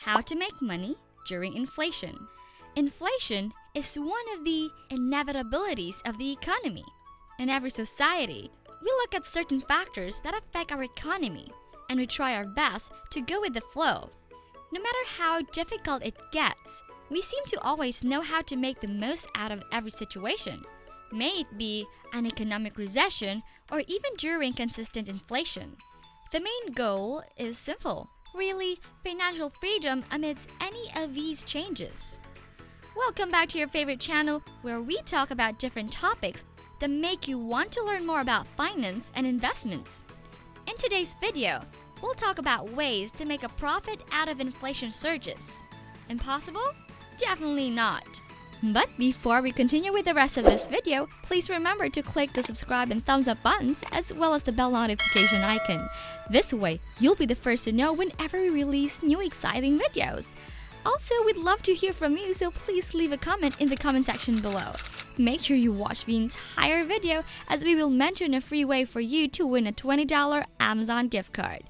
How to make money during inflation. Inflation is one of the inevitabilities of the economy. In every society, we look at certain factors that affect our economy, and we try our best to go with the flow. No matter how difficult it gets, we seem to always know how to make the most out of every situation, may it be an economic recession or even during consistent inflation. The main goal is simple, really financial freedom amidst any of these changes. Welcome back to your favorite channel where we talk about different topics that make you want to learn more about finance and investments. In today's video, we'll talk about ways to make a profit out of inflation surges. Impossible? Definitely not. But before we continue with the rest of this video, please remember to click the subscribe and thumbs up buttons as well as the bell notification icon. This way, you'll be the first to know whenever we release new exciting videos. Also, we'd love to hear from you, so please leave a comment in the comment section below. Make sure you watch the entire video as we will mention a free way for you to win a $20 Amazon gift card.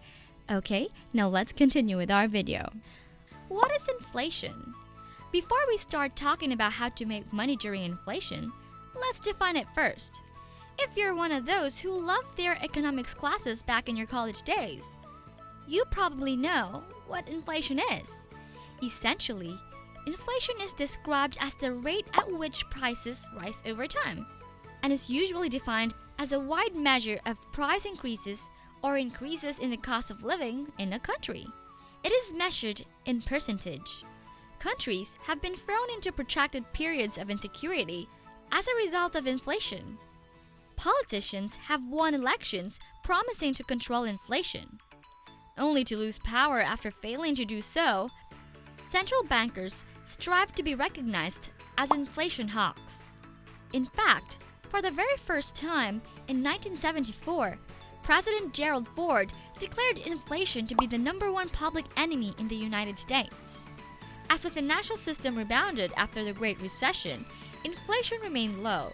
Okay, now let's continue with our video. What is inflation? Before we start talking about how to make money during inflation, let's define it first. If you're one of those who loved their economics classes back in your college days, you probably know what inflation is. Essentially, inflation is described as the rate at which prices rise over time, and is usually defined as a wide measure of price increases or increases in the cost of living in a country. It is measured in percentage. Countries have been thrown into protracted periods of insecurity as a result of inflation. Politicians have won elections promising to control inflation, only to lose power after failing to do so. Central bankers strive to be recognized as inflation hawks. In fact, for the very first time in 1974, President Gerald Ford declared inflation to be the #1 public enemy in the United States. As the financial system rebounded after the Great Recession, inflation remained low.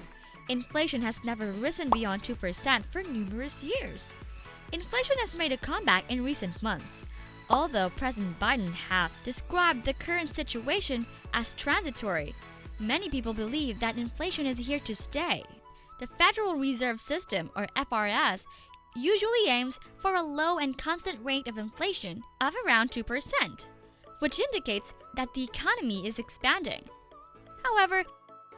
Inflation has never risen beyond 2% for numerous years. Inflation has made a comeback in recent months. Although President Biden has described the current situation as transitory, many people believe that inflation is here to stay. The Federal Reserve System, or FRS, usually aims for a low and constant rate of inflation of around 2%, which indicates that the economy is expanding. However,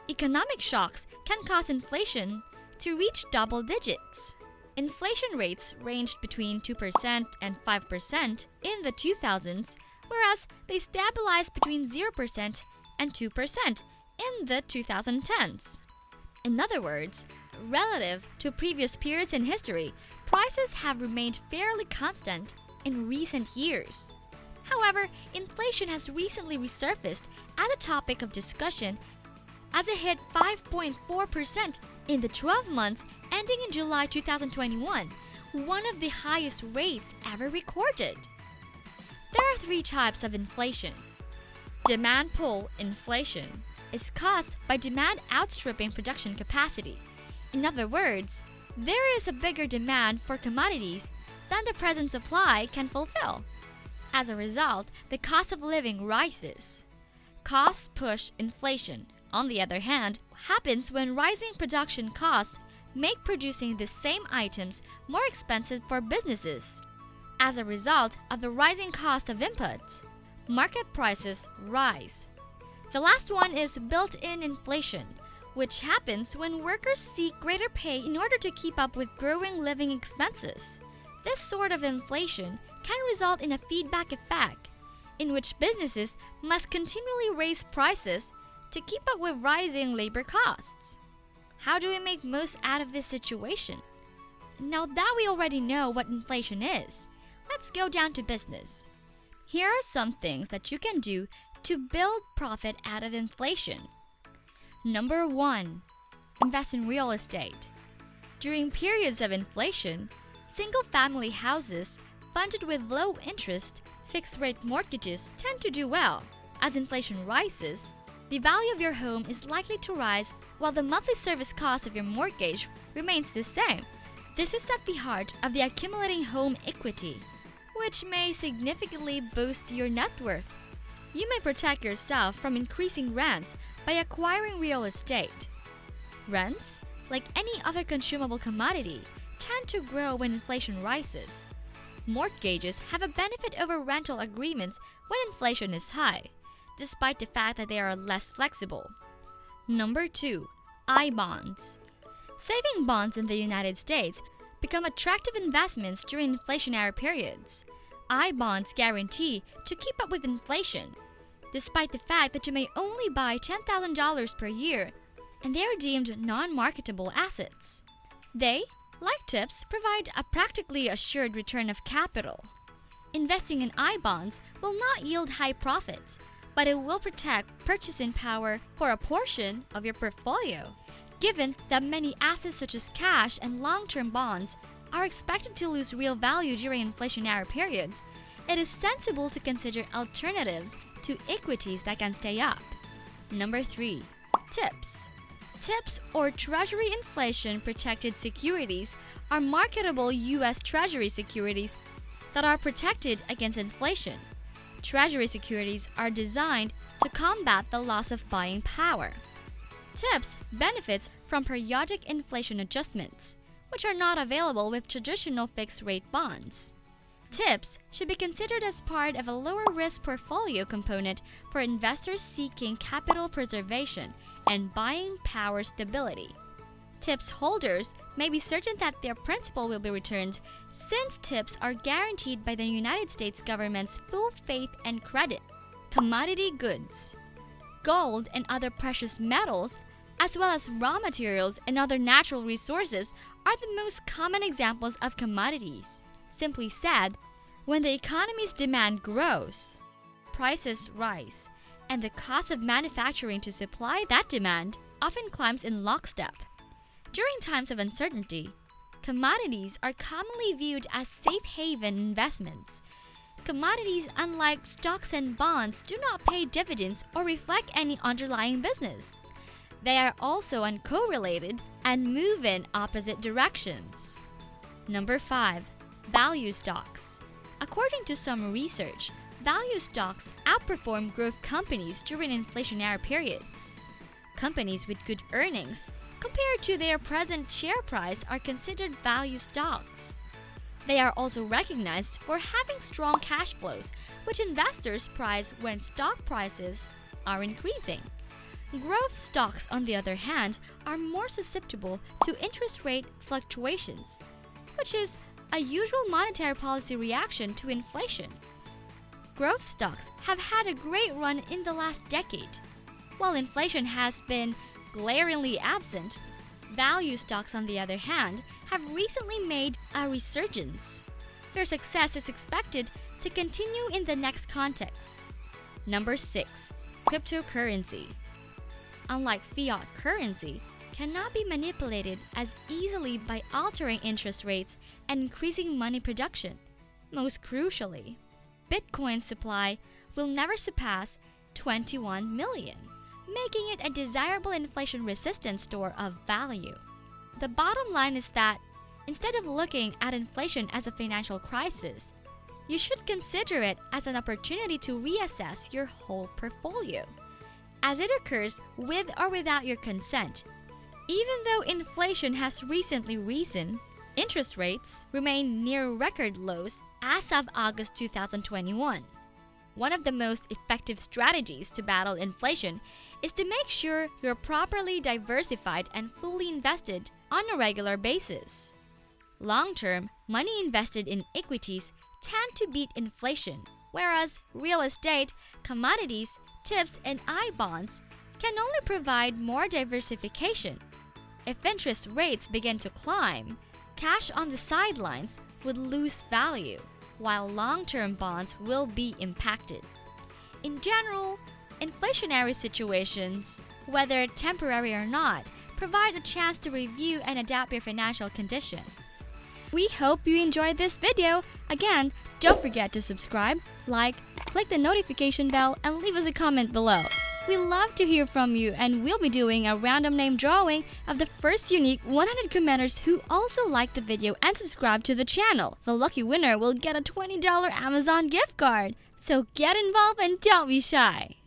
economic shocks can cause inflation to reach double digits. Inflation rates ranged between 2% and 5% in the 2000s, whereas they stabilized between 0% and 2% in the 2010s. In other words, relative to previous periods in history, prices have remained fairly constant in recent years. However, inflation has recently resurfaced as a topic of discussion as it hit 5.4% in the 12 months ending in July 2021, one of the highest rates ever recorded. There are 3 types of inflation. Demand pull inflation is caused by demand outstripping production capacity. In other words, there is a bigger demand for commodities than the present supply can fulfill. As a result, the cost of living rises. Cost push inflation, on the other hand, happens when rising production costs make producing the same items more expensive for businesses. As a result of the rising cost of inputs, market prices rise. The last one is built-in inflation, which happens when workers seek greater pay in order to keep up with growing living expenses. This sort of inflation can result in a feedback effect, in which businesses must continually raise prices to keep up with rising labor costs. How do we make most out of this situation? Now that we already know what inflation is, let's go down to business. Here are some things that you can do to build profit out of inflation. Number 1, invest in real estate. During periods of inflation, single-family houses funded with low-interest, fixed-rate mortgages tend to do well. As inflation rises, the value of your home is likely to rise while the monthly service cost of your mortgage remains the same. This is at the heart of the accumulating home equity, which may significantly boost your net worth. You may protect yourself from increasing rents by acquiring real estate. Rents, like any other consumable commodity, tend to grow when inflation rises. Mortgages have a benefit over rental agreements when inflation is high, despite the fact that they are less flexible. Number 2. I-bonds. Saving bonds in the United States become attractive investments during inflationary periods. I-bonds guarantee to keep up with inflation, despite the fact that you may only buy $10,000 per year, and they are deemed non-marketable assets. They, like TIPS, provide a practically assured return of capital. Investing in I-bonds will not yield high profits, but it will protect purchasing power for a portion of your portfolio. Given that many assets such as cash and long-term bonds are expected to lose real value during inflationary periods, it is sensible to consider alternatives to equities that can stay up. Number 3. TIPS. TIPS, or Treasury inflation-protected securities, are marketable U.S. Treasury securities that are protected against inflation. Treasury securities are designed to combat the loss of buying power. TIPS benefits from periodic inflation adjustments, which are not available with traditional fixed-rate bonds. TIPS should be considered as part of a lower-risk portfolio component for investors seeking capital preservation and buying power stability. TIPS holders may be certain that their principal will be returned, since TIPS are guaranteed by the United States government's full faith and credit. Commodity goods. Gold and other precious metals, as well as raw materials and other natural resources, are the most common examples of commodities. Simply said, when the economy's demand grows, prices rise, and the cost of manufacturing to supply that demand often climbs in lockstep. During times of uncertainty, commodities are commonly viewed as safe haven investments. Commodities, unlike stocks and bonds, do not pay dividends or reflect any underlying business. They are also uncorrelated and move in opposite directions. Number 5. Value stocks. According to some research, value stocks outperform growth companies during inflationary periods. Companies with good earnings, compared to their present share price, are considered value stocks. They are also recognized for having strong cash flows, which investors prize when stock prices are increasing. Growth stocks, on the other hand, are more susceptible to interest rate fluctuations, which is a usual monetary policy reaction to inflation. Growth stocks have had a great run in the last decade. While inflation has been glaringly absent, value stocks, on the other hand, have recently made a resurgence. Their success is expected to continue in the next context. Number 6. Cryptocurrency. Unlike fiat currency, cannot be manipulated as easily by altering interest rates and increasing money production. Most crucially, Bitcoin's supply will never surpass 21 million, making it a desirable inflation-resistant store of value. The bottom line is that, instead of looking at inflation as a financial crisis, you should consider it as an opportunity to reassess your whole portfolio, as it occurs with or without your consent. Even though inflation has recently risen, interest rates remain near record lows as of August 2021. One of the most effective strategies to battle inflation is to make sure you're properly diversified and fully invested on a regular basis. Long-term, money invested in equities tend to beat inflation, whereas real estate, commodities, TIPS, and I-bonds can only provide more diversification. If interest rates begin to climb, cash on the sidelines would lose value, while long-term bonds will be impacted. In general, inflationary situations, whether temporary or not, provide a chance to review and adapt your financial condition. We hope you enjoyed this video. Again, don't forget to subscribe, like, click the notification bell, and leave us a comment below. We love to hear from you, and we'll be doing a random name drawing of the first unique 100 commenters who also like the video and subscribe to the channel. The lucky winner will get a $20 Amazon gift card. So get involved and don't be shy.